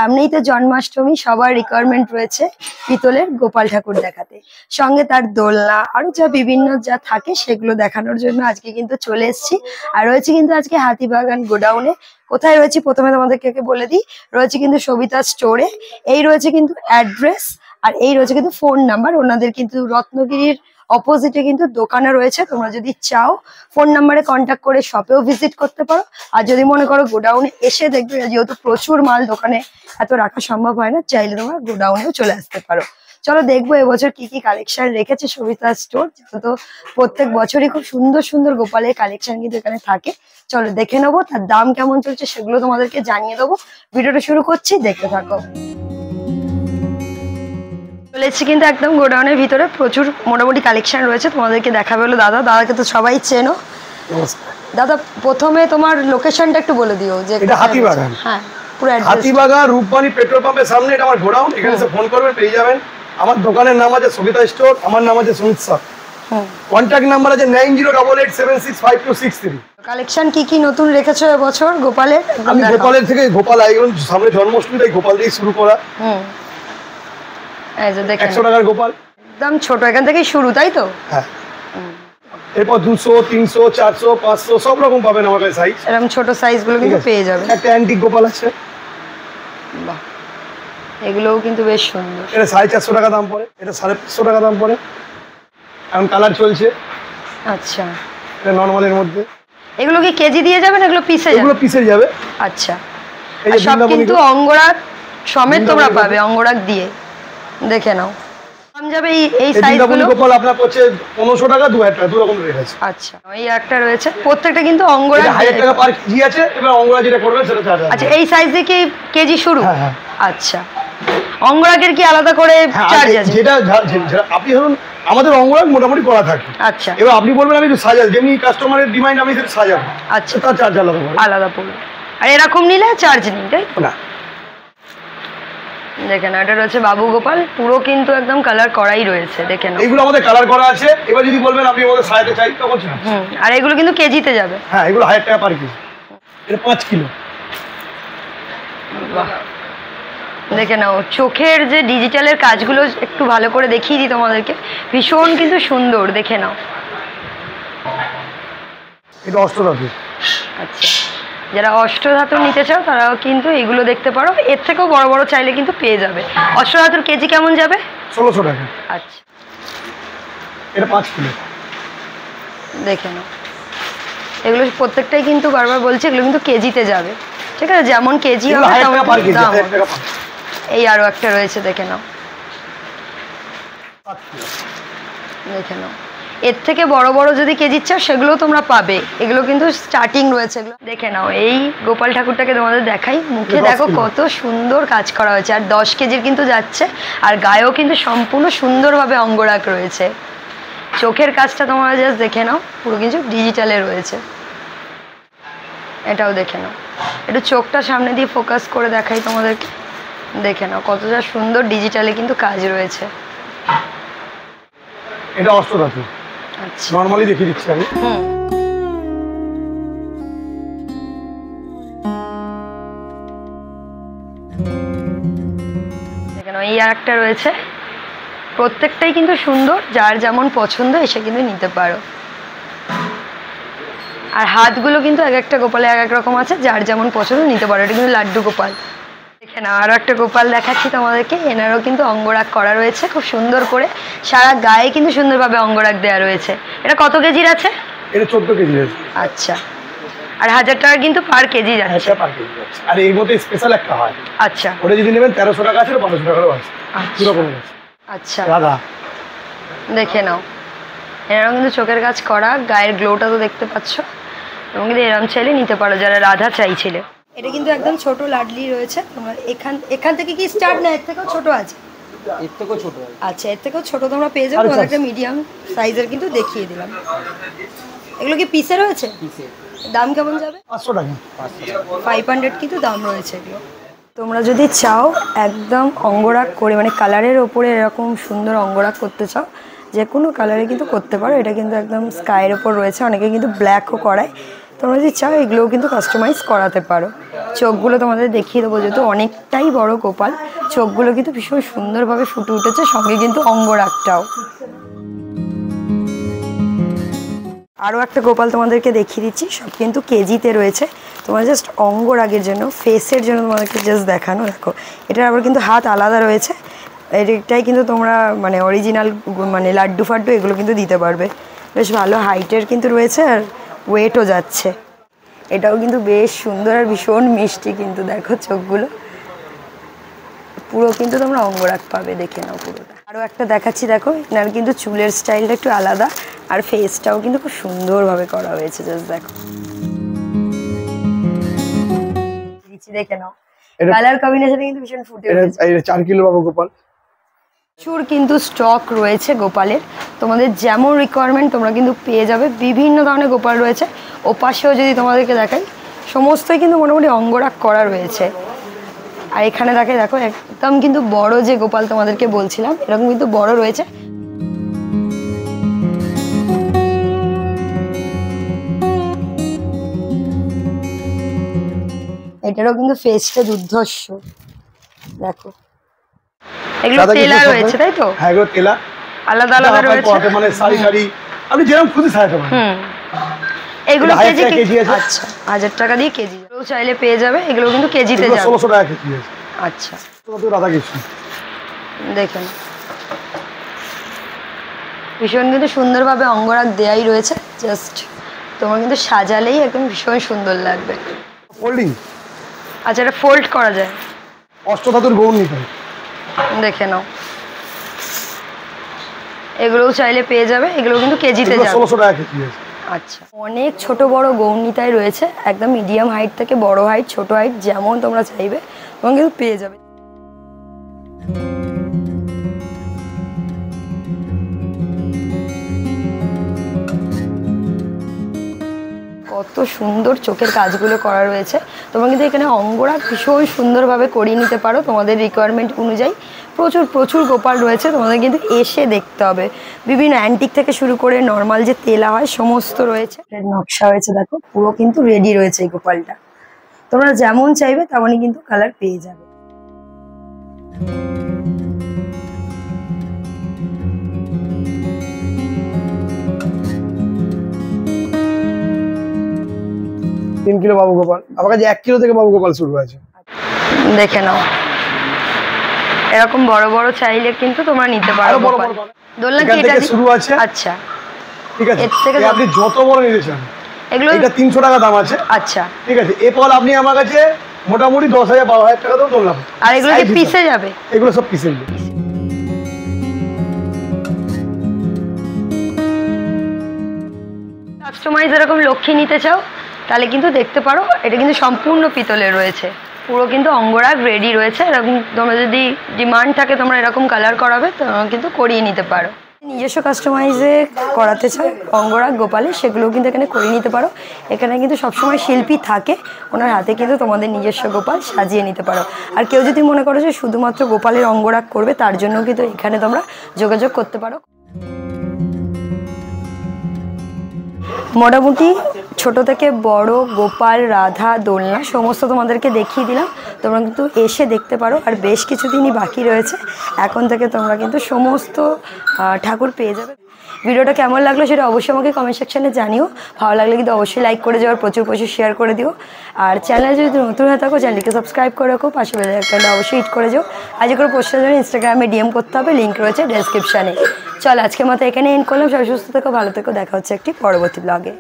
সামনেই তো জন্মাষ্টমী, সবার রিকোয়ারমেন্ট রয়েছে পিতলের গোপাল ঠাকুর দেখাতে, সঙ্গে তার দোলনা আরো যা বিভিন্ন যা থাকে সেগুলো দেখানোর জন্য আজকে কিন্তু চলে এসেছি। আর রয়েছে কিন্তু আজকে হাতিবাগান গোডাউনে। কোথায় রয়েছে প্রথমে তোমাদেরকে বলে দিই, রয়েছে কিন্তু সবিতা স্টোরে। এই রয়েছে কিন্তু অ্যাড্রেস, আর এই রয়েছে কিন্তু ফোন নাম্বার। ওনাদের কিন্তু রত্নগিরির অপোজিটে কিন্তু দোকানে রয়েছে, তোমরা যদি চাও ফোন নাম্বারে কন্ট্যাক্ট করে শপেও ভিজিট করতে পারো। আর যদি মনে করো গোডাউনে এসে দেখবে, যেহেতু প্রচুর মাল দোকানে এত রাখা সম্ভব হয় না, চাইলে তোমরা গোডাউনেও চলে আসতে পারো। চলো দেখবো এবছর কি কি কালেকশন রেখেছে সবিতা স্টোর। তো প্রত্যেক বছরই খুব সুন্দর সুন্দর গোপালের কালেকশন কিন্তু এখানে থাকে। চলো দেখে নেবো, তার দাম কেমন চলছে সেগুলো তোমাদেরকে জানিয়ে দেবো। ভিডিওটা শুরু করছি, দেখতে থাকো। চলে এসেছি কিন্তু একদম গোডাউনের ভিতরে, প্রচুর মোটামুটি কালেকশন রয়েছে, তোমাদেরকে দেখাবে হলো দাদাকে তো সবাই চেনো। দাদা প্রথমে তোমার লোকেশনটা একটু বলে দিও। যে এটা হাতিবাগান। হ্যাঁ, পুরো হাতিবাগান রূপবাণী পেট্রোল পাম্পের সামনে এটা আমার গোডাউন। এখানে এসে ফোন করবেন, পেয়ে যাবেন। আমার দোকানের নাম আছে সবিতা স্টোর, আমার নাম আছে সুমিত স্যার। কন্ট্যাক্ট নাম্বার আছে 9088765263। কালেকশন কি কি নতুন রেখেছো এবছর গোপালের? আমি গোপালের থেকে গোপাল আইগন, সামনে জন্মাষ্টমী, তাই গোপাল দিয়ে শুরু করা। এই যে দেখেন 100 টাকার গোপাল, একদম ছোট, এখান থেকেই শুরু, তাই তো? হ্যাঁ। এরপর 200, 300, 400, 500 সব রকম পাবেন আমার কাছে সাইজ। এরকম ছোট সাইজ গুলো কিন্তু পেয়ে যাবেন। একটা অ্যান্টিক গোপাল আছে, বাহ, এগুলোও কিন্তু বেশ সুন্দর। এটা 450 টাকা দাম পড়ে, এটা 550 টাকা দাম পড়ে। এখন কালার চলছে। আচ্ছা, এটা নরমালের মধ্যে। এগুলো কি কেজি দিয়ে যাবেন, এগুলো পিসে যাবে? এগুলো পিসে যাবে। আচ্ছা, এই যে সব কিন্তু অঙ্গরাগ সমেত তোমরা পাবে, অঙ্গরাগ দিয়ে। দেখে নাও দাম যাবে এই সাইজগুলো। গোপাল আপনার পড়ছে 1500 টাকা, 2000 টাকা, দু রকম রেট আছে। আচ্ছা, এই একটা রয়েছে, প্রত্যেকটা কিন্তু অঙ্গরাগ 1000 টাকা পার কেজি আছে। এবার অঙ্গরাগ যেটা করবে সেটা চার্জ আছে। আচ্ছা, এই সাইজ দিয়ে কি কেজি শুরু? হ্যাঁ। আচ্ছা, অঙ্গরাগের কি আলাদা করে চার্জ আছে? যেটা আপনি ধরুন আমাদের অঙ্গরাগ মোটামুটি করা থাকে। আচ্ছা, এবার আপনি বলবেন আমি একটু সাজাবো, যেমনি কাস্টমারের ডিমান্ড আমি সেটা সাজাবো। আচ্ছা, তার চার্জ আলাদা পড়বে। আর এরকম নিলে চার্জ নেই, তাই না? দেখেন এটা রয়েছে বাবু গোপাল, পুরো কিন্তু একদম কালার করাই রয়েছে। দেখেন এগুলো আমাদের কালার করা আছে। এবার যদি বলবেন আপনি আমাদের সাজাতে চাই তখন আর এগুলো কিন্তু কেজিতে যাবে। হ্যাঁ, এগুলো 1000 টাকা পার কেজি। এটা 5 কিলো। বাহ, দেখে নাও চোখের যে ডিজিটালের কাজগুলো একটু ভালো করে দেখিয়ে দিই তোমাদেরকে, ভীষণ কিন্তু সুন্দর। দেখে নাও, এটা অষ্টধাতু। আচ্ছা, যারা অষ্টধাতুর নিতে চাও তারাও কিন্তু এগুলো দেখতে পারো। এর থেকেও বড় বড় চাইলে কিন্তু পেয়ে যাবে। অষ্টধাতুর কেজি কেমন যাবে? 1600 টাকা। আচ্ছা, এটা 5 কিলো। দেখে নাও, এগুলো প্রত্যেকটাই কিন্তু বারবার বলছি এগুলো কিন্তু কেজিতে যাবে। ঠিক আছে, যেমন কেজি হবে তেমন দাম হবে। এই আরো একটা রয়েছে, দেখে নাও। দেখে নাও, এর থেকে বড় বড় যদি কেজি চাও সেগুলো তোমরা পাবে। এগুলো কিন্তু স্টার্টিং রয়েছে। এগুলো দেখে নাও। এই গোপাল ঠাকুরটাকে তোমাদের দেখাই, মুখে দেখো কত সুন্দর কাজ করা হয়েছে। আর 10 কেজির কিন্তু যাচ্ছে, আর গায়েও কিন্তু সম্পূর্ণ সুন্দরভাবে অঙ্গরাগ রয়েছে। চোখের কাজটা তোমরা জাস্ট দেখে নাও, পুরো কিছু ডিজিটালে রয়েছে। এটাও দেখে নাও, একটু চোখটা সামনে দিয়ে ফোকাস করে দেখাই তোমাদেরকে। দেখে নাও কতটা সুন্দর ডিজিটালে কিন্তু কাজ রয়েছে। এটা অষ্টধাতু। আচ্ছা, নরমালি দেখিয়ে দিচ্ছি আমি। দেখে নাও, এই আরেকটা রয়েছে। প্রত্যেকটাই কিন্তু সুন্দর, যার যেমন পছন্দ এসে কিন্তু নিতে পারো। আর হাতগুলো কিন্তু এক একটা গোপালে এক এক রকম আছে, যার যেমন পছন্দ নিতে পারো। এটা কিন্তু লাড্ডু গোপাল। দেখে নাও, আরো একটা গোপাল দেখাচ্ছি তোমাদেরকে। এনারও কিন্তু অঙ্গরাগ করা রয়েছে খুব সুন্দর করে, সারা গায়ে কিন্তু সুন্দরভাবে অঙ্গরাগ দেওয়া রয়েছে। এটা কত কেজির আছে? এটা 14 কেজি আছে। আচ্ছা, আর 1000 টাকা কিন্তু পার কেজি যাচ্ছে। আর এর মধ্যে স্পেশাল একটা হয়। আচ্ছা, ওটা যদি নেবেন 1300 টাকা আছে, 1200 টাকারও আছে। আচ্ছা, রাধা। দেখে নাও, এরকম কিন্তু চোখের কাজ করা, গায়ের গ্লোটা তো দেখতে পাচ্ছ। এবং কিন্তু এরকম চাইলে নিতে পারো যারা রাধা চাইছিলে। এটা কিন্তু একদম ছোট লাডলি রয়েছে। তোমরা এখান থেকে কি স্টার্ট না, এর থেকেও ছোট আছে? এর থেকেও ছোট। আচ্ছা, এর থেকেও ছোট তোমরা পেয়ে যাবে। তোমাদের একটা মিডিয়াম সাইজের কিন্তু দেখিয়ে দিলাম। এগুলো কি পিসে রয়েছে? দাম কেমন যাবে? 500 টাকা। 500 কিন্তু দাম রয়েছে এগুলো। তোমরা যদি চাও একদম অঙ্গরাগ করে, মানে কালারের ওপরে এরকম সুন্দর অঙ্গরাগ করতে চাও, যে কোনো কালারে কিন্তু করতে পারো। এটা কিন্তু একদম স্কাইয়ের ওপর রয়েছে, অনেকে কিন্তু ব্ল্যাকও করায়। তো তোমরা যদি চাও এগুলোও কিন্তু কাস্টমাইজ করাতে পারো। চোখগুলো তোমাদের দেখিয়ে দেবো, যেহেতু অনেকটাই বড় গোপাল, চোখগুলো কিন্তু ভীষণ সুন্দরভাবে ফুটে উঠেছে, সঙ্গে কিন্তু অঙ্গরাগটাও। আরও একটা গোপাল তোমাদেরকে দেখিয়ে দিচ্ছি, সব কিন্তু কেজিতে রয়েছে। তোমার জাস্ট অঙ্গরাগের জন্য, ফেসের জন্য তোমাদেরকে জাস্ট দেখানো। দেখো এটার আবার কিন্তু হাত আলাদা রয়েছে, এটাই কিন্তু তোমরা মানে অরিজিনাল মানে লাড্ডু ফাড্ডু এগুলো কিন্তু দিতে পারবে। বেশ ভালো হাইটের কিন্তু রয়েছে, আর ওয়েটও যাচ্ছে। এটাও কিন্তু বেশ সুন্দর আর ভীষণ মিষ্টি কিন্তু। দেখো চোখগুলো পুরো কিন্তু তোমরা অঙ্গরাগ পাবে, দেখে নাও পুরোটা। আরও একটা দেখাচ্ছি, দেখো এনার কিন্তু চুলের স্টাইলটা একটু আলাদা, আর ফেসটাও কিন্তু খুব সুন্দরভাবে করা হয়েছে। জাস্ট দেখো, দেখে নাও কালার কম্বিনেশনে কিন্তু ভীষণ ফুটে উঠেছে। এটা 4 কিলো পাবো গোপাল। প্রচুর কিন্তু স্টক রয়েছে গোপালের, তোমাদের যেমন রিকোয়ারমেন্ট তোমরা কিন্তু পেয়ে যাবে। বিভিন্ন ধরনের গোপাল রয়েছে। ও পাশেও যদি তোমাদেরকে দেখাই, সমস্তই কিন্তু মোটামুটি অঙ্গরাগ করা রয়েছে। আর এখানে দেখো একদম কিন্তু বড় যে গোপাল তোমাদেরকে বলছিলাম, এরকম কিন্তু বড় রয়েছে। এটারও কিন্তু ফেসটা দুর্ধর্ষ। দেখো এগুলো তেলা রয়েছে, তাই তো? হ্যাঁ এগুলো তেলা, আলাদা আলাদা রয়েছে। মানে শাড়ি আপনি যেরকম খুশি সাজাতে পারেন। এগুলো কেজি আছে। আচ্ছা, 1000 টাকা দিয়ে কেজি। কেউ চাইলে পেয়ে যাবে, এগুলো কিন্তু কেজিতে যাবে। 1600 টাকা কেজি আছে। আচ্ছা, রাধা কৃষ্ণ দেখেন ভীষণ কিন্তু সুন্দরভাবে অঙ্গরাগ দেয়াই রয়েছে। জাস্ট তোমার কিন্তু সাজালেই একদম ভীষণ সুন্দর লাগবে। ফোল্ডিং, আচ্ছা এটা ফোল্ড করা যায়। অষ্টধাতুর গৌণ নিতে দেখে নাও, এগুলোও চাইলে পেয়ে যাবে, এগুলো কিন্তু কেজিতে যাবে। 1600 টাকা কেজি আছে। আচ্ছা, অনেক ছোট বড় গৌণিতায় রয়েছে, একদম মিডিয়াম হাইট থেকে বড় হাইট, ছোট হাইট, যেমন তোমরা চাইবে তখন কিন্তু পেয়ে যাবে। কত সুন্দর চোখের কাজগুলো করা রয়েছে। তোমরা কিন্তু এখানে অঙ্গরাগ ভীষণ সুন্দরভাবে করিয়ে নিতে পারো তোমাদের রিকোয়ারমেন্ট অনুযায়ী। প্রচুর গোপাল রয়েছে, তোমাদের কিন্তু এসে দেখতে হবে। বিভিন্ন অ্যান্টিক থেকে শুরু করে নর্মাল যে তেলা হয় সমস্ত রয়েছে। নকশা হয়েছে, দেখো পুরো কিন্তু রেডি রয়েছে এই গোপালটা। তোমরা যেমন চাইবে তেমনই কিন্তু কালার পেয়ে যাবে। 3 কিলো বাবু গোপাল, আমার কাছে 1 কিলো থেকে বাবু গোপাল শুরু হয়েছে। দেখে নাও, এরকম বড় বড় চাইলে কিন্তু তোমরা নিতে পারো। দোলনা কি এটা শুরু আছে? আচ্ছা ঠিক আছে, আপনি যত বড় নিতে চান এগুলো, এটা 300 টাকা দাম আছে। আচ্ছা ঠিক আছে, এরপর আপনি আমার কাছে মোটামুটি 10,000-12,000 টাকা দাও দোলনা। আর এগুলো কি পিসে যাবে? এগুলো সব পিসে যাবে। কাস্টমাইজ এরকম লক্ষ্মী নিতে চাও তাহলে কিন্তু দেখতে পারো। এটা কিন্তু সম্পূর্ণ পিতলের রয়েছে, পুরো কিন্তু অঙ্গরাগ রেডি রয়েছে। এরকম তোমরা যদি ডিমান্ড থাকে তোমরা এরকম কালার করাবে তোমরা কিন্তু করিয়ে নিতে পারো। নিজস্ব কাস্টমাইজে করাতে চাও অঙ্গরাগ গোপালে, সেগুলোও কিন্তু এখানে করিয়ে নিতে পারো। এখানে কিন্তু সবসময় শিল্পী থাকে, ওনার হাতে কিন্তু তোমাদের নিজস্ব গোপাল সাজিয়ে নিতে পারো। আর কেউ যদি মনে করো যে শুধুমাত্র গোপালের অঙ্গরাগ করবে, তার জন্য কিন্তু এখানে তোমরা যোগাযোগ করতে পারো। মোটামুটি ছোট থেকে বড় গোপাল, রাধা, দোলনা সমস্ত তোমাদেরকে দেখিয়ে দিলাম। তোমরা কিন্তু এসে দেখতে পারো। আর বেশ কিছুদিনই বাকি রয়েছে, এখন থেকে তোমরা কিন্তু সমস্ত ঠাকুর পেয়ে যাবে। ভিডিওটা কেমন লাগলো সেটা অবশ্যই আমাকে কমেন্ট সেকশানে জানিও। ভালো লাগলে কিন্তু অবশ্যই লাইক করে যাও, প্রচুর শেয়ার করে দিও। আর চ্যানেল যদি নতুন হয়ে থাকো চ্যানেলকে সাবস্ক্রাইব করে রাখো, পাশে বেল আইকনটা অবশ্যই হিট করে যাও। আজ করে প্রশ্নের জন্য ইনস্টাগ্রামে ডিএম করতে হবে, লিঙ্ক রয়েছে ডেসক্রিপশানে। চল আজকের মতো এখানে এন্ড করলাম। সবাই সুস্থ থেকো, ভালো থেকো, দেখা হচ্ছে একটি পরবর্তী ব্লগে।